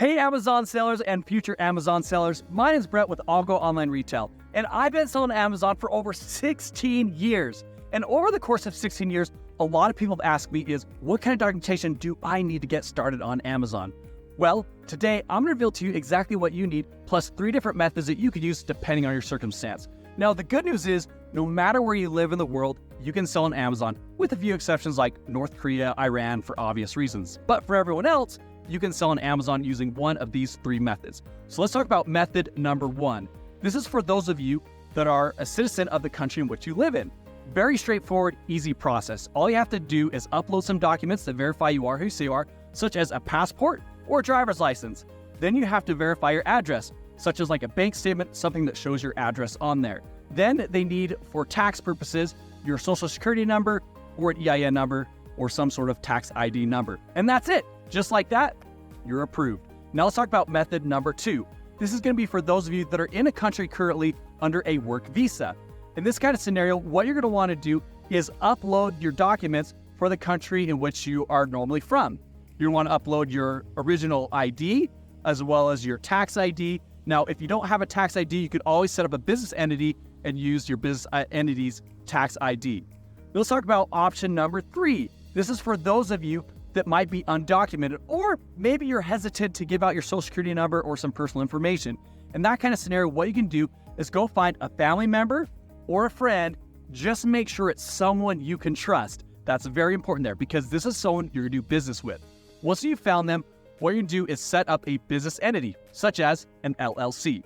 Hey Amazon sellers and future Amazon sellers, my name is Brett with ALGO Online Retail, and I've been selling Amazon for over 16 years. And over the course of 16 years, a lot of people have asked me what kind of documentation do I need to get started on Amazon? Well, today I'm going to reveal to you exactly what you need, plus 3 different methods that you could use depending on your circumstance. Now, the good news is, no matter where you live in the world, you can sell on Amazon, with a few exceptions like North Korea, Iran, for obvious reasons. But for everyone else, you can sell on Amazon using one of these 3 methods. So let's talk about method number 1. This is for those of you that are a citizen of the country in which you live in. Very straightforward, easy process. All you have to do is upload some documents that verify you are who you say you are, such as a passport or a driver's license. Then you have to verify your address, such as like a bank statement, something that shows your address on there. Then they need, for tax purposes, your social security number or an EIN number or some sort of tax ID number. And that's it. Just like that, you're approved. Now let's talk about method number 2. This is going to be for those of you that are in a country currently under a work visa. In this kind of scenario, what you're going to want to do is upload your documents for the country in which you are normally from. You want to upload your original ID as well as your tax ID. Now, if you don't have a tax ID, you could always set up a business entity and use your business entity's tax ID. Let's talk about option number 3. This is for those of you that might be undocumented, or maybe you're hesitant to give out your social security number or some personal information. In that kind of scenario, what you can do is go find a family member or a friend. Just make sure it's someone you can trust. That's very important there, because this is someone you're gonna do business with. Once you've found them, what you're gonna do is set up a business entity, such as an LLC.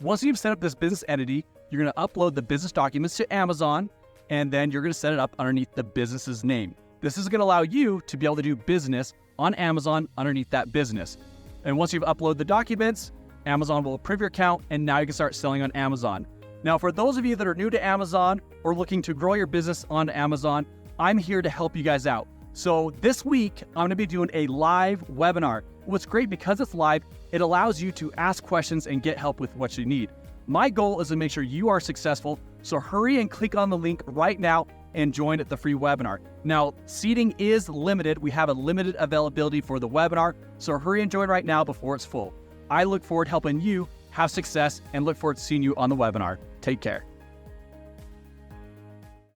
Once you've set up this business entity, you're gonna upload the business documents to Amazon, and then you're gonna set it up underneath the business's name. This is going to allow you to be able to do business on Amazon underneath that business. And once you've uploaded the documents, Amazon will approve your account, and now you can start selling on Amazon. Now, for those of you that are new to Amazon or looking to grow your business on Amazon, I'm here to help you guys out. So this week, I'm going to be doing a live webinar. What's great, because it's live, it allows you to ask questions and get help with what you need. My goal is to make sure you are successful, so hurry and click on the link right now and join the free webinar. Now, seating is limited. We have a limited availability for the webinar, so hurry and join right now before it's full. I look forward to helping you have success and look forward to seeing you on the webinar. Take care.